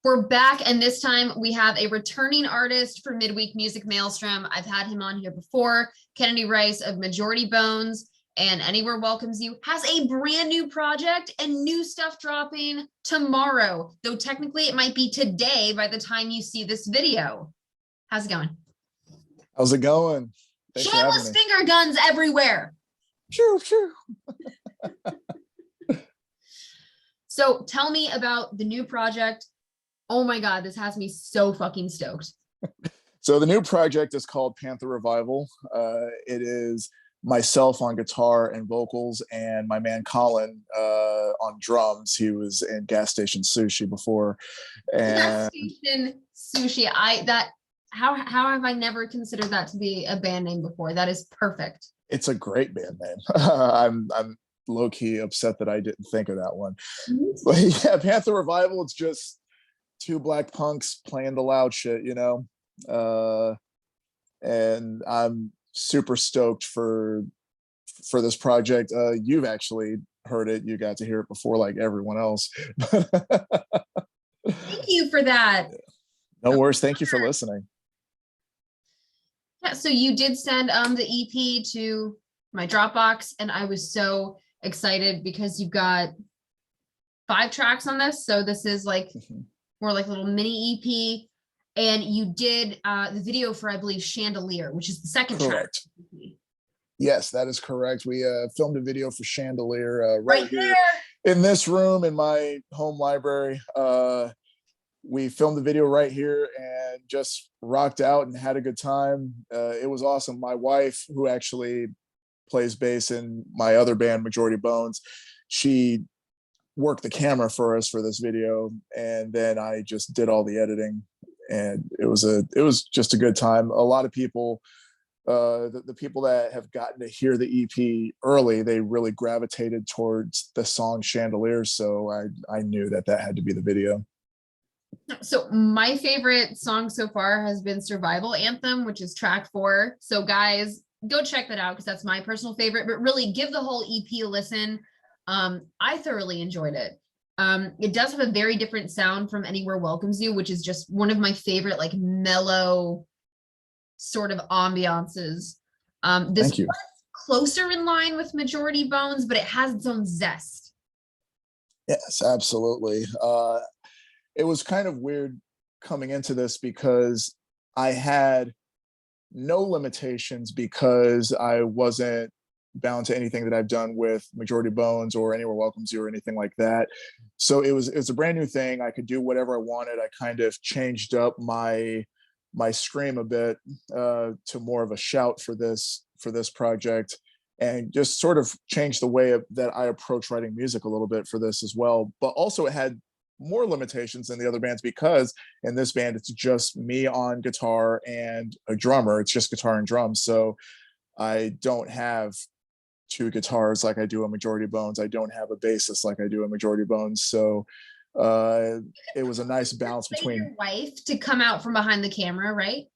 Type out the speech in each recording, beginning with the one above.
We're back, and this time we have a returning artist for Midweek Music, Maelstrom. I've had him on here before. Kennedy Rice of Majority Bones and Anywhere Welcomes You has a brand new project and new stuff dropping tomorrow, though technically it might be today by the time you see this video. How's it going? How's it going? Thanks Shameless finger guns everywhere. Sure. So tell me about the new project. Oh my God, this has me so fucking stoked. So the new project is called Panther Revival. It is myself on guitar and vocals, and my man Colin on drums. He was in Gas Station Sushi before. And Gas Station Sushi. How have I never considered that to be a band name before? That is perfect. It's a great band name. I'm low-key upset that I didn't think of that one. But yeah, Panther Revival, it's just two black punks playing the loud shit, you know? And I'm super stoked for this project. You've actually heard it. You got to hear it before like everyone else. Thank you for that. No worries. Thank you for listening. Yeah, so you did send the EP to my Dropbox, and I was so excited because you've got 5 tracks on this. So this is like more like a little mini EP, and you did the video for, I believe, Chandelier, which is the second track. Yes, that is correct. We filmed a video for Chandelier right here in this room in my home library. We filmed the video right here and just rocked out and had a good time. It was awesome. My wife, who actually plays bass in my other band, Majority Bones, she worked the camera for us for this video, and then I just did all the editing, and it was just a good time. A lot of people, the people that have gotten to hear the EP early, they really gravitated towards the song Chandelier, so I knew that had to be the video. So my favorite song so far has been Survival Anthem, which is track 4. So guys, go check that out because that's my personal favorite, but really give the whole EP a listen. I thoroughly enjoyed it. It does have a very different sound from Anywhere Welcomes You, which is just one of my favorite, like, mellow sort of ambiances. This was closer in line with Majority Bones, but it has its own zest. Yes, absolutely. It was kind of weird coming into this because I had no limitations because I wasn't bound to anything that I've done with Majority Bones or Anywhere Welcomes You or anything like that. So it was a brand new thing. I could do whatever I wanted. I kind of changed up my scream a bit to more of a shout for this project, and just sort of changed the way that I approach writing music a little bit for this as well. But also it had more limitations than the other bands because in this band it's just me on guitar and a drummer. It's just guitar and drums. So I don't have 2 guitars like I do in Majority Bones. I don't have a bassist like I do in Majority Bones. So it was a nice balance between your wife to come out from behind the camera, right?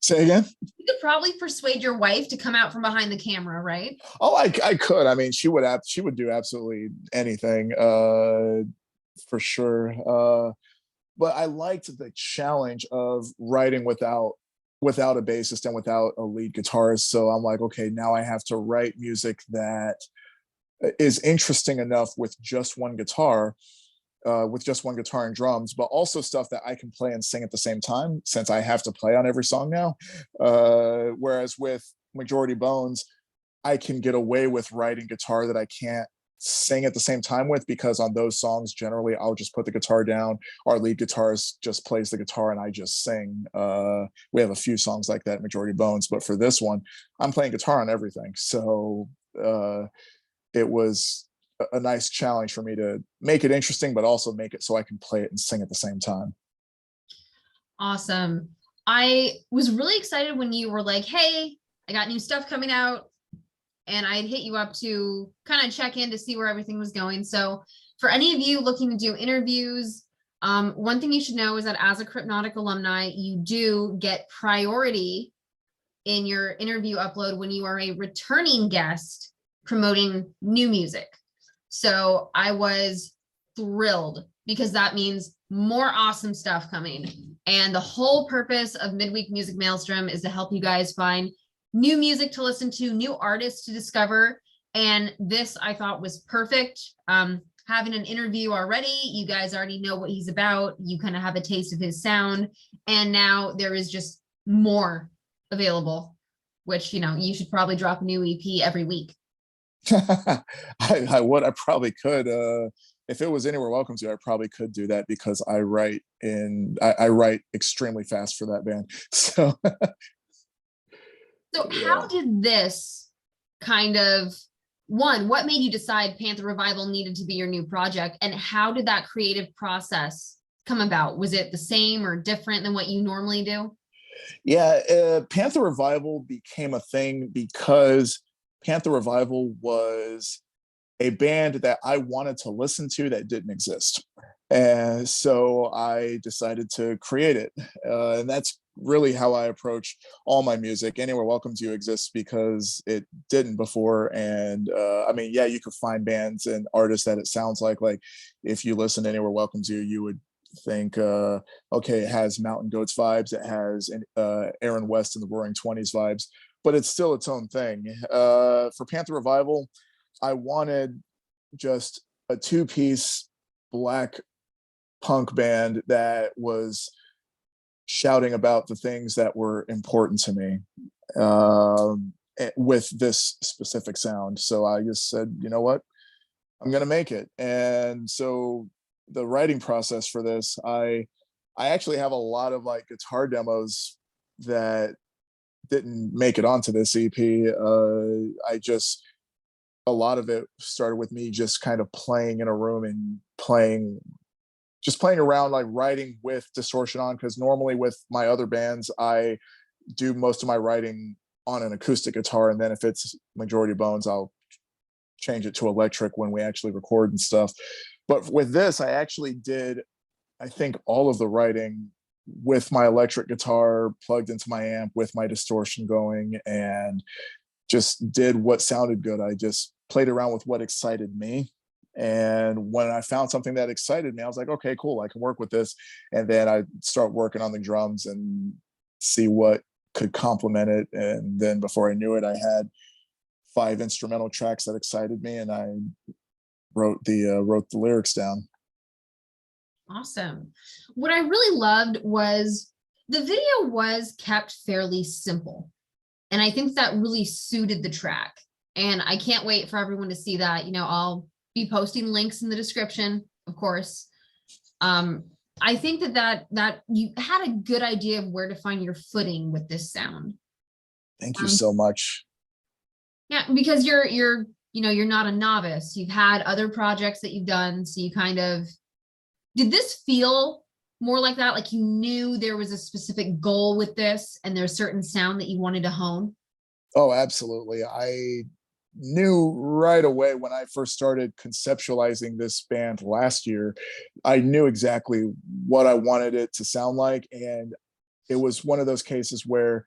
Say again? You could probably persuade your wife to come out from behind the camera, right? Oh, I could. I mean, she would do absolutely anything. For sure. But I liked the challenge of writing without a bassist and without a lead guitarist. So I'm like, okay, now I have to write music that is interesting enough with just one guitar and drums, but also stuff that I can play and sing at the same time, since I have to play on every song now. Whereas with Majority Bones, I can get away with writing guitar that I can't sing at the same time with, because on those songs generally I'll just put the guitar down, our lead guitarist just plays the guitar and I just sing. We have a few songs like that, Majority Bones, but for this one I'm playing guitar on everything. So it was a nice challenge for me to make it interesting, but also make it so I can play it and sing at the same time. Awesome. I was really excited when you were like, hey, I got new stuff coming out. And I'd hit you up to kind of check in to see where everything was going. So for any of you looking to do interviews, one thing you should know is that as a Cryptnotic alumni, you do get priority in your interview upload when you are a returning guest promoting new music. So I was thrilled because that means more awesome stuff coming. And the whole purpose of Midweek Music Maelstrom is to help you guys find new music to listen to, new artists to discover. And this I thought was perfect. Having an interview already, you guys already know what he's about. You kind of have a taste of his sound. And now there is just more available, which, you know, you should probably drop a new EP every week. I would. I probably could. If it was Anywhere Welcome To, I probably could do that because I write extremely fast for that band. So, so yeah. how did this kind of, one, what made you decide Panther Revival needed to be your new project? And how did that creative process come about? Was it the same or different than what you normally do? Yeah, Panther Revival became a thing because Panther Revival was a band that I wanted to listen to that didn't exist. And so I decided to create it. And that's really how I approach all my music. Anywhere Welcome To exists because it didn't before. And I mean, yeah, you could find bands and artists that it sounds like if you listen to Anywhere Welcome To, you would think, okay, it has Mountain Goats vibes. It has Aaron West and the Roaring Twenties vibes, but it's still its own thing. For Panther Revival, I wanted just a two-piece black punk band that was shouting about the things that were important to me with this specific sound. So I just said, you know what, I'm going to make it. And so the writing process for this, I actually have a lot of like guitar demos that didn't make it onto this EP. A lot of it started with me just kind of playing in a room and playing around, like writing with distortion on, because normally with my other bands I do most of my writing on an acoustic guitar, and then if it's majority bones I'll change it to electric when we actually record and stuff. But with this, I actually did, I think, all of the writing with my electric guitar plugged into my amp with my distortion going, and just did what sounded good. I just played around with what excited me. And when I found something that excited me, I was like, okay, cool, I can work with this. And then I start working on the drums and see what could complement it. And then before I knew it, I had 5 instrumental tracks that excited me, and I wrote the lyrics down. Awesome. What I really loved was the video was kept fairly simple. And I think that really suited the track. And I can't wait for everyone to see that. You know, I'll be posting links in the description, of course. I think that you had a good idea of where to find your footing with this sound. Thank you so much. Yeah, because you're not a novice. You've had other projects that you've done. So you kind of, did this feel more like that? Like you knew there was a specific goal with this and there's a certain sound that you wanted to hone? Oh, absolutely. I knew right away when I first started conceptualizing this band last year, I knew exactly what I wanted it to sound like. And it was one of those cases where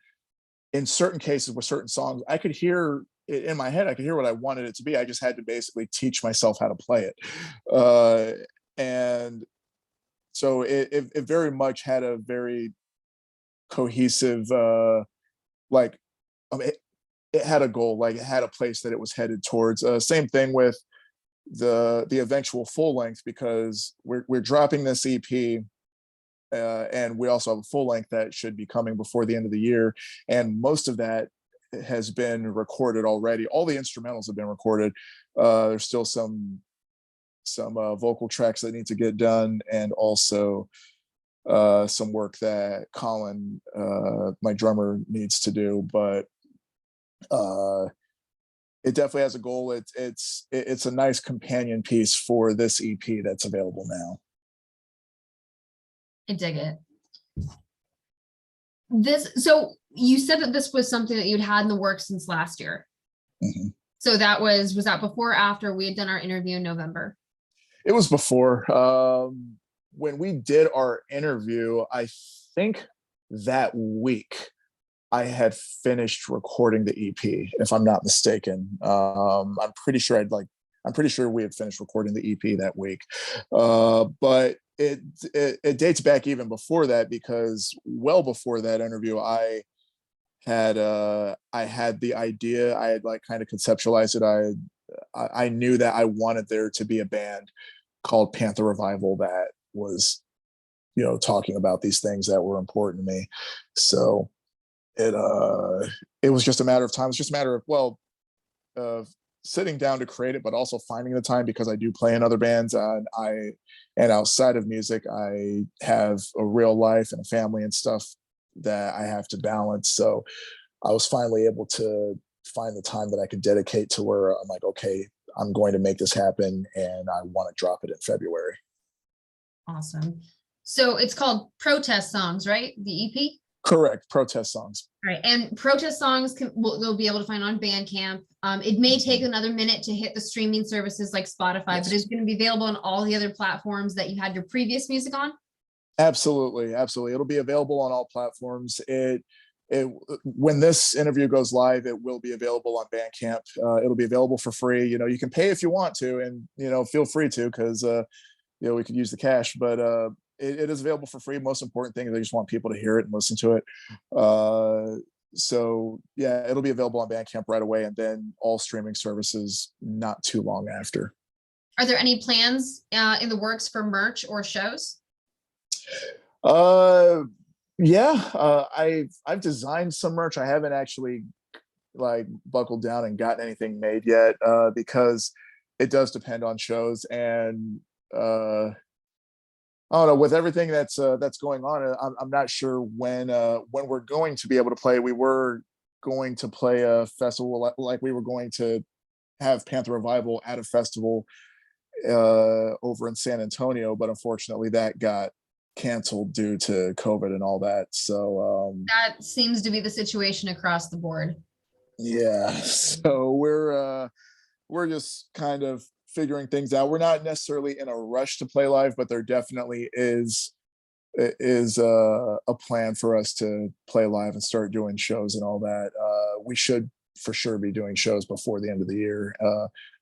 in certain cases with certain songs, I could hear it in my head. I could hear what I wanted it to be. I just had to basically teach myself how to play it. And so it very much had a very cohesive, it had a goal, like it had a place that it was headed towards. Same thing with the eventual full length, because we're dropping this EP, and we also have a full length that should be coming before the end of the year, and most of that has been recorded already. All the instrumentals have been recorded. There's still some vocal tracks that need to get done, and also some work that Colin, my drummer, needs to do. But it definitely has a goal. It's a nice companion piece for this EP that's available now. I dig it. So you said that this was something that you'd had in the works since last year. Mm-hmm. So was that before or after we had done our interview in November? It was before. When we did our interview, I think that week I had finished recording the EP, if I'm not mistaken. I'm pretty sure I'd I'm pretty sure we had finished recording the EP that week. But it dates back even before that, because well before that interview, I had the idea. I had like kind of conceptualized it. I knew that I wanted there to be a band called Panther Revival that was, talking about these things that were important to me. So it was just a matter of time. It's just a matter of sitting down to create it, but also finding the time, because I do play in other bands, and outside of music, I have a real life and a family and stuff that I have to balance. So I was finally able to find the time that I could dedicate to where I'm like, okay, I'm going to make this happen, and I want to drop it in February. Awesome. So it's called Protest Songs, right? The EP? Correct. Protest Songs. All right. And Protest Songs they'll be able to find on Bandcamp. It may take another minute to hit the streaming services like Spotify, Yes. but it's going to be available on all the other platforms that you had your previous music on. Absolutely. It'll be available on all platforms. When this interview goes live, it will be available on Bandcamp. It'll be available for free. You can pay if you want to, and feel free to, because we could use the cash, but it is available for free. Most important thing is I just want people to hear it and listen to it. So yeah, it'll be available on Bandcamp right away, and then all streaming services not too long after. Are there any plans in the works for merch or shows? Yeah, I've designed some merch. I haven't actually like buckled down and gotten anything made yet, because it does depend on shows, and I don't know, with everything that's going on. I'm not sure when we're going to be able to play. We were going to play a festival, like we were going to have Panther Revival at a festival over in San Antonio, but unfortunately that got canceled due to COVID and all that. So that seems to be the situation across the board. Yeah, so we're just kind of figuring things out. We're not necessarily in a rush to play live, but there definitely is a plan for us to play live and start doing shows and all that. We should for sure be doing shows before the end of the year,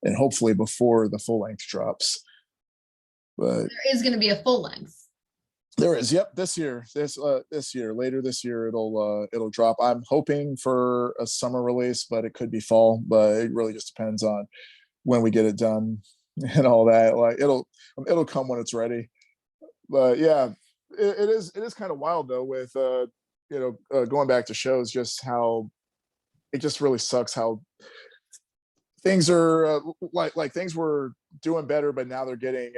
and hopefully before the full length drops. But there is going to be a full length. There is, yep. This year, later this year, it'll drop. I'm hoping for a summer release, but it could be fall. But it really just depends on when we get it done and all that. Like it'll come when it's ready. But yeah, it is kind of wild though, with going back to shows, just how it just really sucks how things are like things were doing better, but now they're getting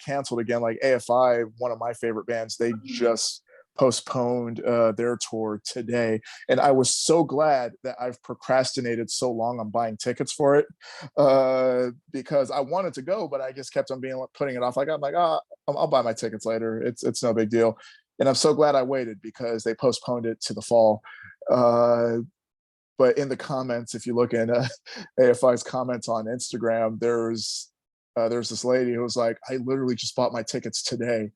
canceled again. Like AFI, one of my favorite bands, they just postponed their tour today, and I was so glad that I've procrastinated so long on buying tickets for it, because I wanted to go, but I just kept on putting it off. Like I'm like, I'll buy my tickets later. It's no big deal, and I'm so glad I waited because they postponed it to the fall. But in the comments, if you look in AFI's comments on Instagram, there's this lady who was like, I literally just bought my tickets today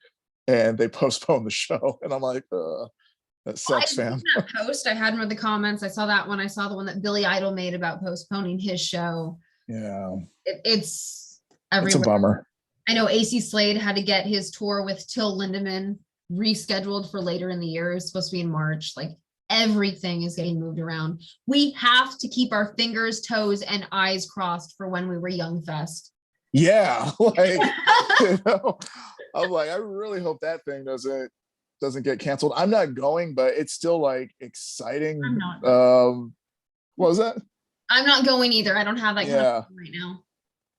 and they postponed the show. And I'm like, that sucks, fam. That post, I had one of the comments. I saw that one. I saw the one that Billy Idol made about postponing his show. Yeah. It's everywhere. It's a bummer. I know AC Slade had to get his tour with Till Lindemann rescheduled for later in the year. It's supposed to be in march. Like, everything is getting moved around. We have to keep our fingers, toes, and eyes crossed for When We Were Young Fest. Yeah, like I'm like, I really hope that thing doesn't get canceled. I'm not going, but it's still like exciting. I'm not. What was that? I'm not going either. I don't have that kind of right now.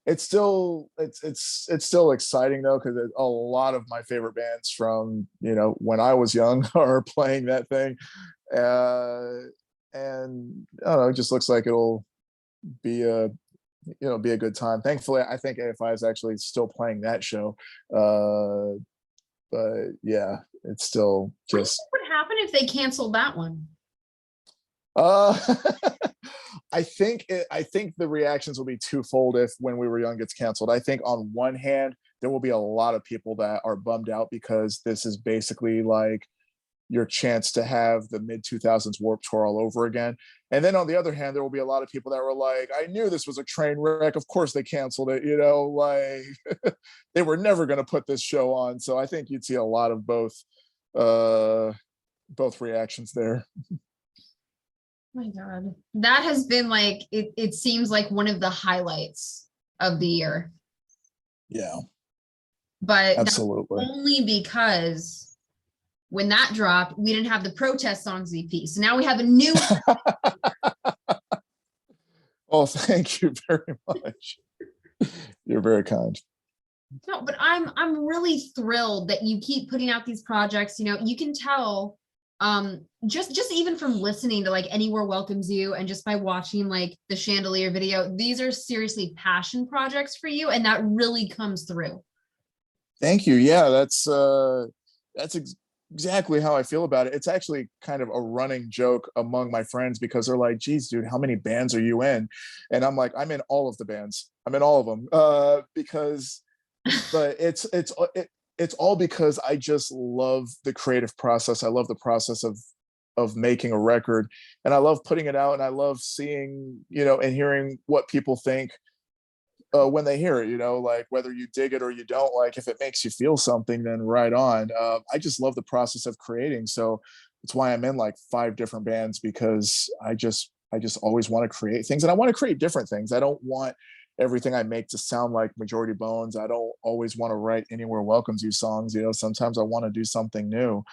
It's still exciting though, because a lot of my favorite bands from when I was young are playing that thing, and I don't know, it just looks like it'll be a good time. Thankfully, I think AFI is actually still playing that show, but yeah, it's still just. What would happen if they canceled that one? I think the reactions will be twofold if When We Were Young gets canceled. I think on one hand, there will be a lot of people that are bummed out because this is basically like your chance to have the mid 2000s Warped Tour all over again. And then on the other hand, there will be a lot of people that were like, I knew this was a train wreck. Of course they canceled it, you know, like they were never going to put this show on. So I think you'd see a lot of both reactions there. Oh my God. That has been like, it seems like one of the highlights of the year. Yeah. But absolutely. Only because when that dropped, we didn't have the protest songs EP. So now we have a new. Oh, thank you very much. You're very kind. No, but I'm really thrilled that you keep putting out these projects. You know, you can tell just even from listening to like Anywhere Welcomes You and just by watching like the Chandelier video, these are seriously passion projects for you, and that really comes through. Thank you. Yeah, that's exactly how I feel about it. It's actually kind of a running joke among my friends because they're like, geez, dude, how many bands are you in? And I'm like, I'm in all of the bands. I'm in all of them but it's all because I just love the creative process. I love the process of making a record, and I love putting it out, and I love seeing, you know, and hearing what people think when they hear it, you know, like whether you dig it or you don't, like if it makes you feel something, then right on. I just love the process of creating. So that's why I'm in like 5 different bands, because I just always want to create things, and I want to create different things. I don't want everything I make to sound like Majority Bones. I don't always want to write Anywhere Welcomes You songs. You know, sometimes I want to do something new.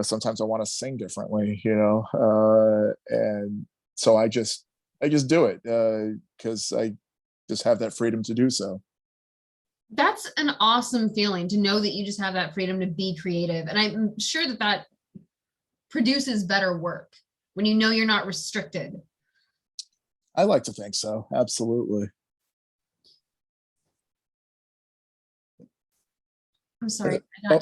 Sometimes I want to sing differently, you know, and so I just do it because I just have that freedom to do so. That's an awesome feeling to know that you just have that freedom to be creative. And I'm sure that that produces better work when you know you're not restricted. I like to think so. Absolutely. I'm sorry. My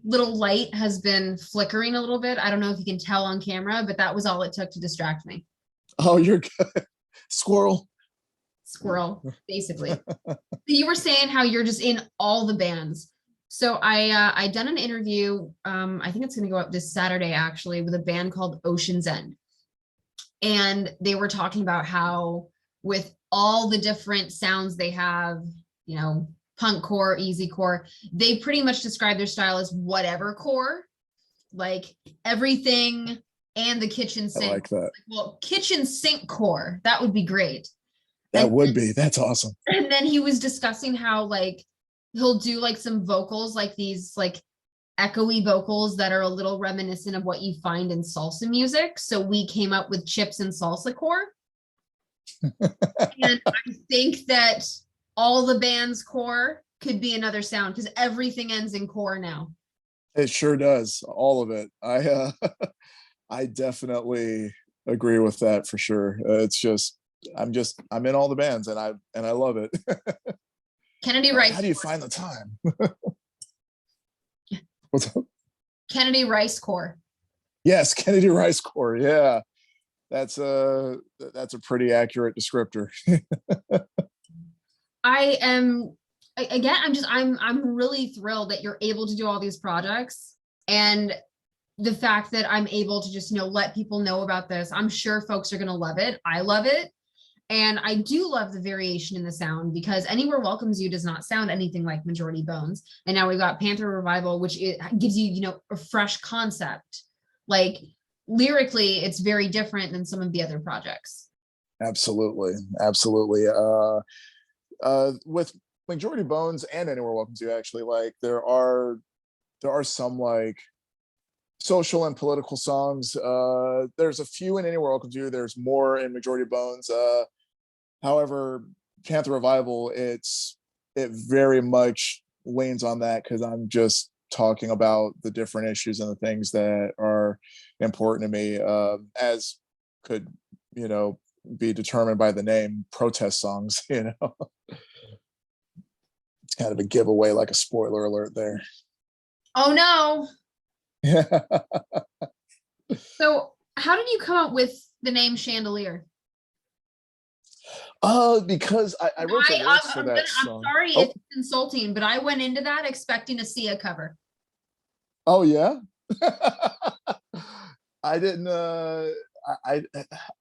little light has been flickering a little bit. I don't know if you can tell on camera, but that was all it took to distract me. Oh, you're good. Squirrel, basically. You were saying how you're just in all the bands. So I done an interview, I think it's going to go up this Saturday actually, with a band called Ocean's End. And they were talking about how with all the different sounds they have, you know, punk core, easy core, they pretty much describe their style as whatever core, like everything and the kitchen sink. I like that. Well, kitchen sink core, that would be great. That would be. That's awesome. And then he was discussing how like he'll do like some vocals, like these like echoey vocals that are a little reminiscent of what you find in salsa music. So we came up with Chips and Salsa Core. And I think that all the band's core could be another sound because everything ends in core now. It sure does. All of it. I definitely agree with that for sure. It's just I'm in all the bands, and I love it. Kennedy Rice. How do you find the time? What's up? Kennedy Rice Core. Yes, Kennedy Rice Core. Yeah, that's a pretty accurate descriptor. I'm really thrilled that you're able to do all these projects, and the fact that I'm able to just, you know, let people know about this. I'm sure folks are going to love it. I love it. And I do love the variation in the sound, because Anywhere Welcomes You does not sound anything like Majority Bones. And now we've got Panther Revival, which it gives you, you know, a fresh concept. Like lyrically, it's very different than some of the other projects. Absolutely. With Majority Bones and Anywhere Welcomes You, actually, like there are some like social and political songs. There's a few in Anywhere Welcomes You. There's more in Majority Bones. However, Panther Revival, it very much leans on that, because I'm just talking about the different issues and the things that are important to me, as could, you know, be determined by the name, protest songs, you know. It's kind of a giveaway, like a spoiler alert there. Oh no. Yeah. So how did you come up with the name Chandelier? Because I wrote the lyrics for that I'm song. sorry if Oh, it's insulting, but I went into that expecting to see a cover. oh yeah. I didn't. I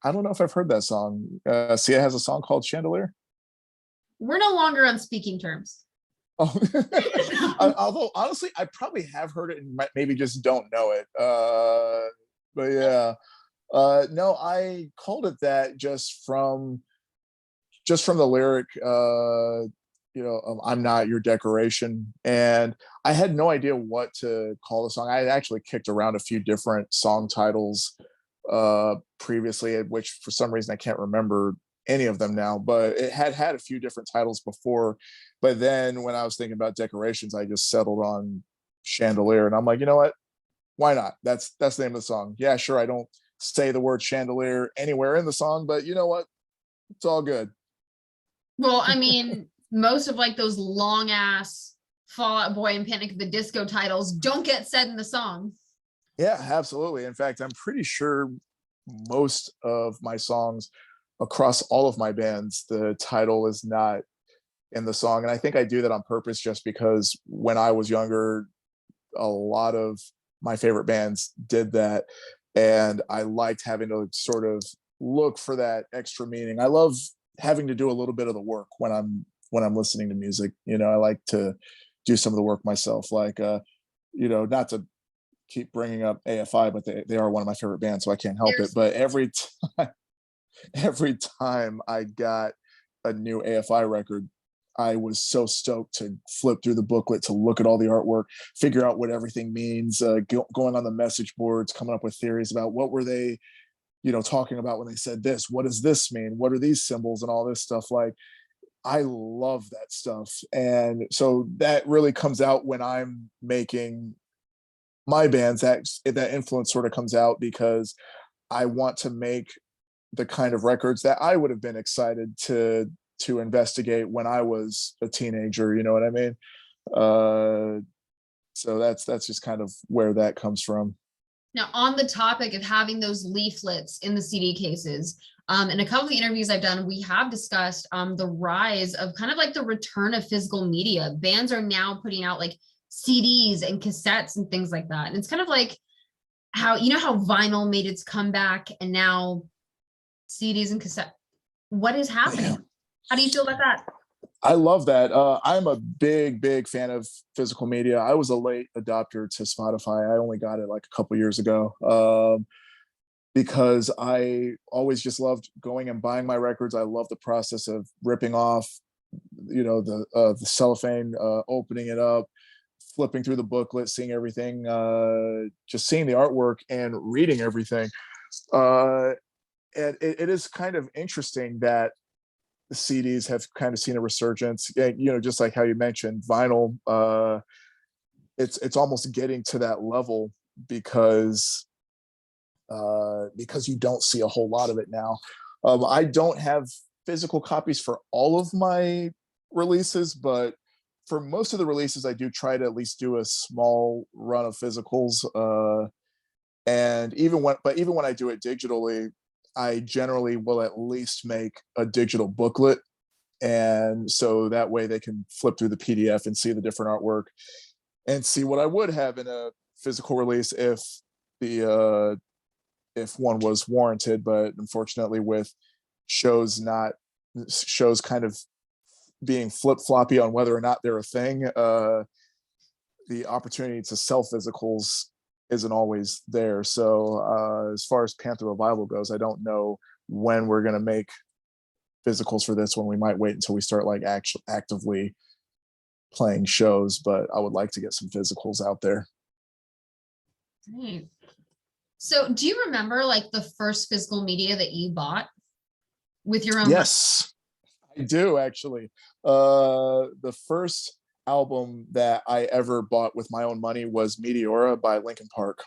I don't know if I've heard that song. Sia has a song called Chandelier. We're no longer on speaking terms. Oh, although honestly, I probably have heard it and maybe just don't know it. But yeah, no, I called it that just from the lyric. I'm not your decoration, and I had no idea what to call the song. I had actually kicked around a few different song titles previously, which for some reason I can't remember any of them now, but it had a few different titles before. But then when I was thinking about decorations, I just settled on Chandelier, and I'm like, you know what? Why not? That's the name of the song. Yeah, sure. I don't say the word chandelier anywhere in the song, but you know what? It's all good. Well, I mean, most of like those long ass Fall Out Boy and Panic at the Disco titles don't get said in the song. Yeah, absolutely. In fact, I'm pretty sure most of my songs across all of my bands, the title is not in the song. And I think I do that on purpose just because when I was younger, a lot of my favorite bands did that. And I liked having to sort of look for that extra meaning. I love having to do a little bit of the work when I'm listening to music. I like to do some of the work myself, like not to keep bringing up AFI, but they are one of my favorite bands, so I can't help it. But every time I got a new AFI record, I was so stoked to flip through the booklet, to look at all the artwork, figure out what everything means, going on the message boards, coming up with theories about what were they, talking about when they said this. What does this mean? What are these symbols and all this stuff? Like, I love that stuff. And so that really comes out when I'm making my bands. That influence sort of comes out because I want to make the kind of records that I would have been excited to investigate when I was a teenager. You know what I mean? So that's just kind of where that comes from. Now, on the topic of having those leaflets in the CD cases, in a couple of the interviews I've done, we have discussed the rise of kind of like the return of physical media. Bands are now putting out like CDs and cassettes and things like that. And it's kind of like how vinyl made its comeback and now CDs and cassette. What is happening? How do you feel about that? I love that. I'm a big fan of physical media. I was a late adopter to Spotify. I only got it like a couple years ago because I always just loved going and buying my records. I love the process of ripping off, the cellophane, opening it up, flipping through the booklet, seeing everything, just seeing the artwork and reading everything. And it is kind of interesting that the CDs have kind of seen a resurgence. Just like how you mentioned, vinyl. It's almost getting to that level because you don't see a whole lot of it now. I don't have physical copies for all of my releases, but for most of the releases, I do try to at least do a small run of physicals. And even when I do it digitally, I generally will at least make a digital booklet. And so that way they can flip through the PDF and see the different artwork and see what I would have in a physical release if one was warranted. But unfortunately, with shows kind of being flip-floppy on whether or not they're a thing, the opportunity to sell physicals isn't always there. So as far as Panther Revival goes, I don't know when we're going to make physicals for this one. We might wait until we start like actively playing shows, but I would like to get some physicals out there. Right. So do you remember like the first physical media that you bought with your own? Yes, I do actually. The first album that I ever bought with my own money was Meteora by Linkin Park.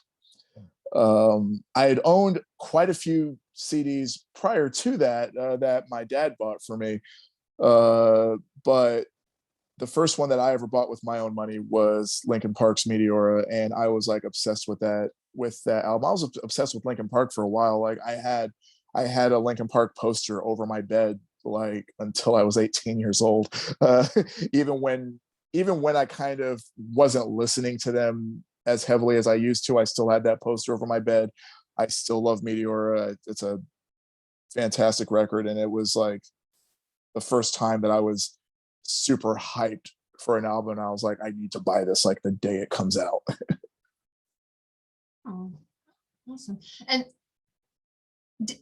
I had owned quite a few CDs prior to that that my dad bought for me, but the first one that I ever bought with my own money was Linkin Park's Meteora, and I was like obsessed with that album. I was obsessed with Linkin Park for a while. Like I had a Linkin Park poster over my bed like until I was 18 years old. Uh, even when I kind of wasn't listening to them as heavily as I used to, I still had that poster over my bed. I still love Meteora. It's a fantastic record, and it was like the first time that I was super hyped for an album. And I was like, I need to buy this like the day it comes out. Oh, awesome. And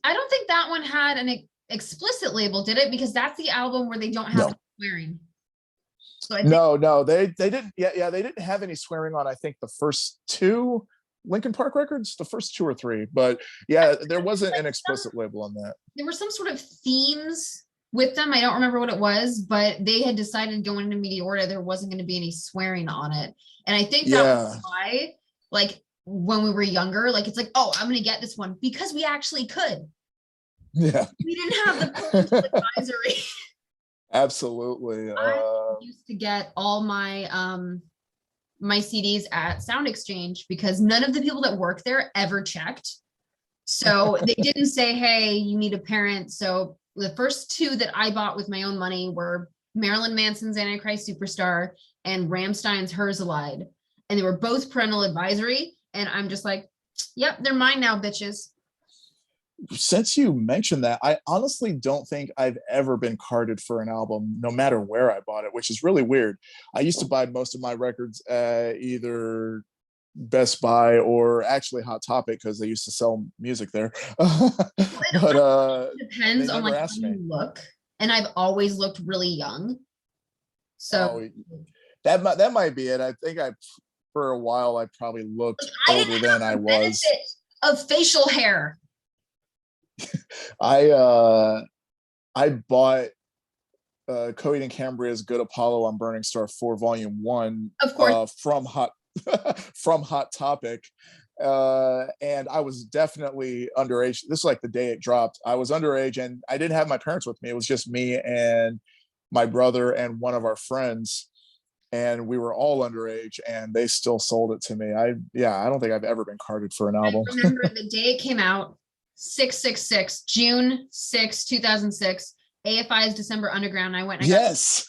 I don't think that one had an explicit label, did it? Because that's the album where they don't have No. swearing. So I think No, they didn't. Yeah, they didn't have any swearing on. I think the first two Linkin Park records, the first two or three. But yeah, there wasn't an explicit label on that. there were some sort of themes with them. I don't remember what it was, but they had decided going into Meteora there wasn't going to be any swearing on it. And I think that was why, like when we were younger, like it's like, oh, I'm going to get this one because we actually could. Yeah. We didn't have the parental advisory. Absolutely. I used to get all my my CDs at Sound Exchange because none of the people that work there ever checked. So they didn't say, hey, you need a parent. So the first two that I bought with my own money were Marilyn Manson's Antichrist Superstar and Rammstein's Herzeleid. And they were both parental advisory. And I'm just like, yep, they're mine now, bitches. Since you mentioned that, I honestly don't think I've ever been carded for an album, no matter where I bought it, which is really weird. I used to buy most of my records at either Best Buy or actually Hot Topic because they used to sell music there. But it depends on like how me. you look. And I've always looked really young. So that might be it. I think for a while I probably looked older than I was. Of facial hair. I bought Coheed and Cambria's Good Apollo on Burning Star 4 Volume 1 of course. From Hot Topic. And I was definitely underage. This is like the day it dropped. I was underage and I didn't have my parents with me. It was just me and my brother and one of our friends. And we were all underage and they still sold it to me. I don't think I've ever been carded for an album. I remember the day it came out, 666, June 6, 2006, AFI's Decemberunderground. I went and yes.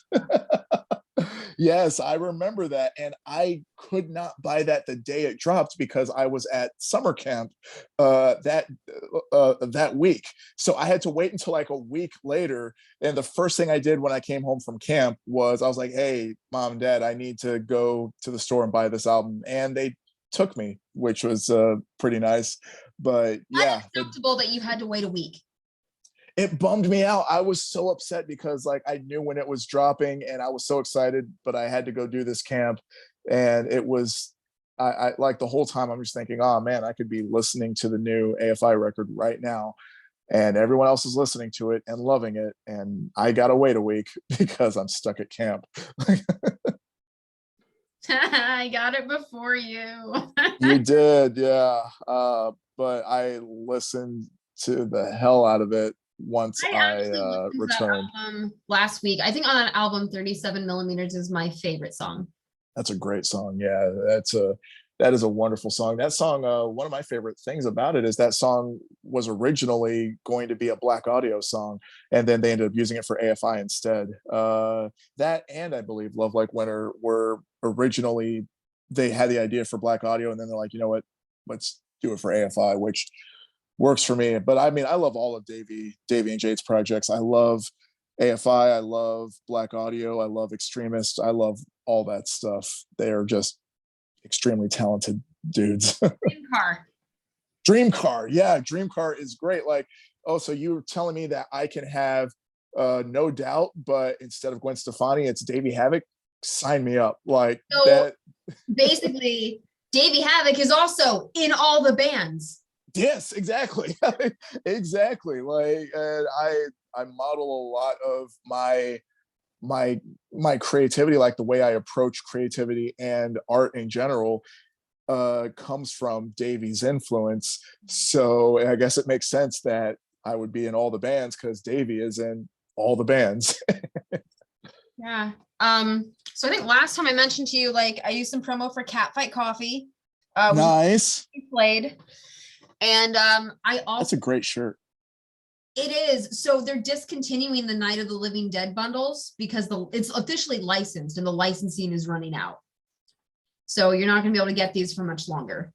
Yes, I remember that. And I could not buy that the day it dropped because I was at summer camp that week. So I had to wait until like a week later. And the first thing I did when I came home from camp was I was like, hey, mom and dad, I need to go to the store and buy this album. And they took me, which was pretty nice. But yeah. Unacceptable that you had to wait a week. It bummed me out. I was so upset because like I knew when it was dropping and I was so excited, but I had to go do this camp. And it was, I like the whole time I'm just thinking, oh man, I could be listening to the new AFI record right now. And everyone else is listening to it and loving it. And I got to wait a week because I'm stuck at camp. I got it before you. You did, yeah. But I listened to the hell out of it once I returned. Last week, I think on that album, 37 Millimeters is my favorite song. That's a great song. Yeah, that is a wonderful song. That song, one of my favorite things about it is that song was originally going to be a Black Audio song, and then they ended up using it for AFI instead. That and I believe Love Like Winter were originally, they had the idea for Black Audio, and then they're like, you know what, let's do it for AFI, which works for me. But I mean, I love all of Davey and Jade's projects. I love AFI, I love Black Audio, I love Extremist, I love all that stuff. They are just extremely talented dudes. Dream Car, yeah, Dream Car is great. Like, oh, so you were telling me that I can have No Doubt, but instead of Gwen Stefani, it's Davey Havok? Sign me up. Like so that. Basically, Davey Havok is also in all the bands. Yes, exactly. Exactly. Like, and I model a lot of my creativity, like the way I approach creativity and art in general, comes from Davey's influence. So I guess it makes sense that I would be in all the bands because Davey is in all the bands. Yeah. So I think last time I mentioned to you, like I used some promo for Catfight Coffee. Nice. Played. And I also, that's a great shirt. It is. So they're discontinuing the Night of the Living Dead bundles because it's officially licensed and the licensing is running out. So you're not going to be able to get these for much longer.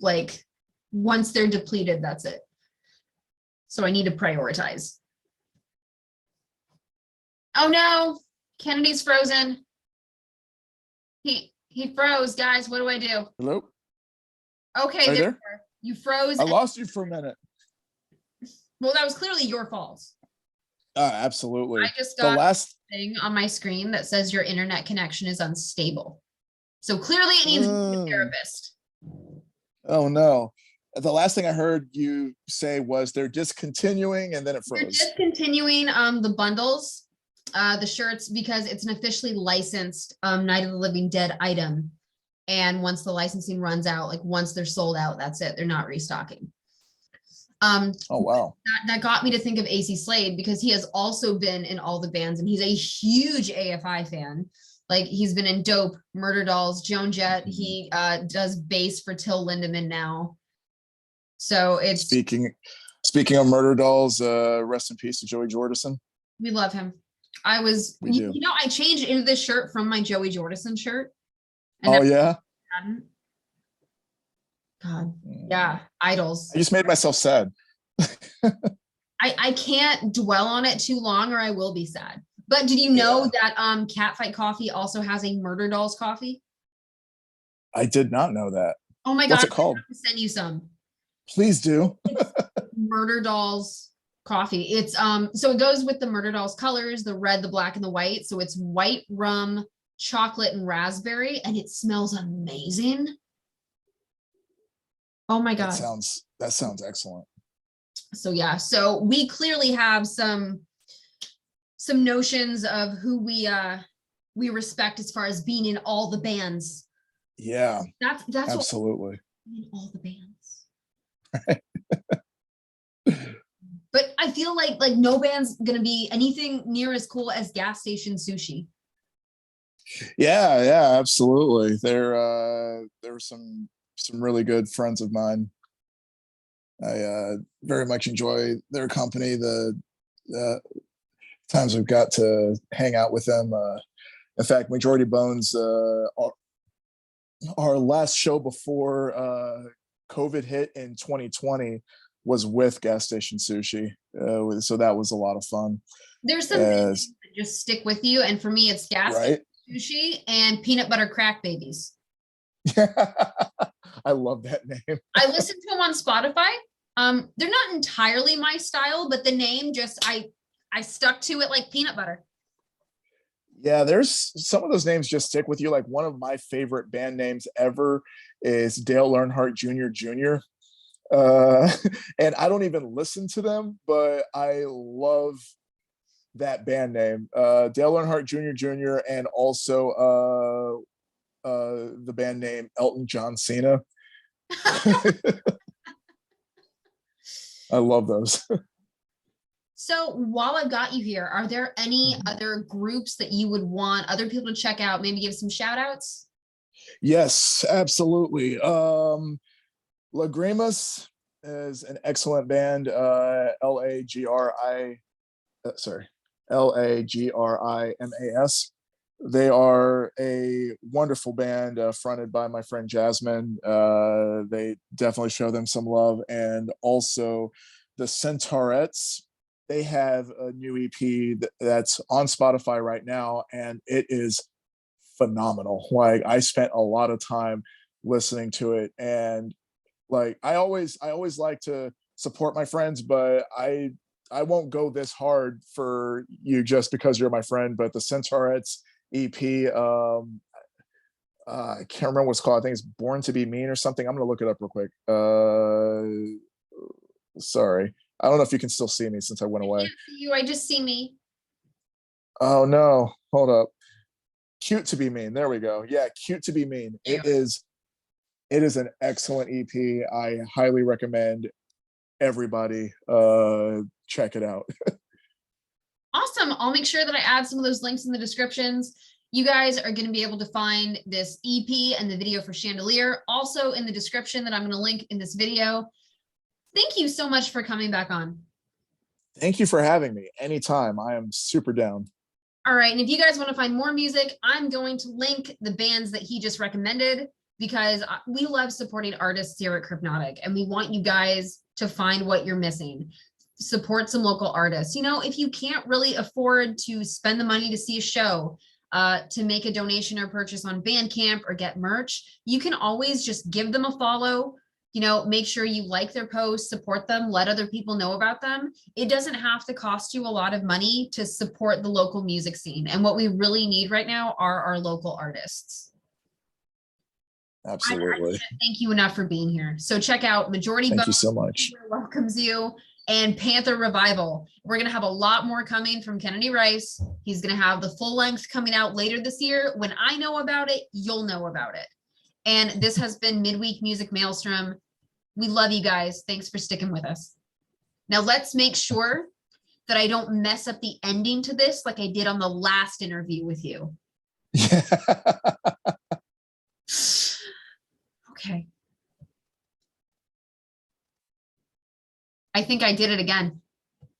Like once they're depleted, that's it. So I need to prioritize. Oh no, Kennedy's frozen. He froze, guys. What do I do? Hello? Okay, there. You froze. I lost you for a minute. Well, that was clearly your fault. Absolutely. I just got the last thing on my screen that says your internet connection is unstable. So clearly it needs a therapist. Oh no. The last thing I heard you say was they're discontinuing and then it froze. They're discontinuing the bundles, the shirts, because it's an officially licensed Night of the Living Dead item. And once the licensing runs out, like once they're sold out, that's it. They're not restocking. Oh wow. That got me to think of AC Slade because he has also been in all the bands and he's a huge AFI fan. Like he's been in Dope, Murder Dolls, Joan Jett. He does bass for Till Lindemann now. So it's speaking of Murder Dolls, rest in peace to Joey Jordison. We love him. You know, I changed into this shirt from my Joey Jordison shirt. Oh yeah. God, yeah, idols. I just made myself sad. I can't dwell on it too long or I will be sad. But did you know that Catfight Coffee also has a Murder Dolls coffee? I did not know that. Oh my God. What's it called? I have to send you some. Please do. Murder Dolls coffee. It's so it goes with the Murder Dolls colors, the red, the black, and the white. So it's white rum, chocolate, and raspberry, and it smells amazing. Oh my God. That sounds excellent. So yeah, so we clearly have some notions of who we respect as far as being in all the bands. Yeah. That's absolutely in all the bands. But I feel like no band's gonna be anything near as cool as Gas Station Sushi. Yeah, absolutely. There were some really good friends of mine. I very much enjoy their company. The times we've got to hang out with them. In fact, Majority Bones, our last show before COVID hit in 2020 was with Gas Station Sushi. So that was a lot of fun. There's some things that just stick with you. And for me, it's Gas Station Sushi and Peanut Butter Crack Babies. I love that name. I listen to them on Spotify. They're not entirely my style, but the name just, I stuck to it like peanut butter. Yeah, there's some of those names just stick with you. Like one of my favorite band names ever is Dale Earnhardt Jr. And I don't even listen to them, but I love that band name. Dale Earnhardt Jr. and also the band name Elton John Cena. I love those. So while I've got you here, are there any other groups that you would want other people to check out? Maybe give some shout outs? Yes, absolutely. Lagrimas is an excellent band. Lagrimas. They are a wonderful band fronted by my friend Jasmine. They definitely show them some love. And also the Centaurettes, they have a new EP that's on Spotify right now, and it is phenomenal. Like I spent a lot of time listening to it, and like I always like to support my friends, but I won't go this hard for you just because you're my friend. But the Centaurettes EP, I can't remember what's called. I think it's Born to Be Mean or something. I'm gonna look it up real quick. Sorry, I don't know if you can still see me since I went away. I can't see you. I just see me. Oh no, hold up. Cute to Be Mean. There we go. Yeah, Cute to Be Mean. It is an excellent EP. I highly recommend everybody check it out. Awesome. I'll make sure that I add some of those links in the descriptions. You guys are going to be able to find this EP and the video for Chandelier also in the description that I'm going to link in this video. Thank you so much for coming back on. Thank you for having me. Anytime. I am super down. All right. And if you guys want to find more music, I'm going to link the bands that he just recommended because we love supporting artists here at Crypnotic and we want you guys to find what you're missing. Support some local artists. You know, if you can't really afford to spend the money to see a show, to make a donation or purchase on Bandcamp or get merch, you can always just give them a follow. You know, make sure you like their posts, support them, let other people know about them. It doesn't have to cost you a lot of money to support the local music scene. And what we really need right now are our local artists. Absolutely. I can't thank you enough for being here. So check out Majority Thank Bone you so much. welcomes you, and Panther Revival. We're going to have a lot more coming from Kennedy Rice. He's going to have the full length coming out later this year. When I know about it, you'll know about it. And this has been Midweek Music Maelstrom. We love you guys. Thanks for sticking with us. Now let's make sure that I don't mess up the ending to this like I did on the last interview with you. Yeah. Okay. I think I did it again.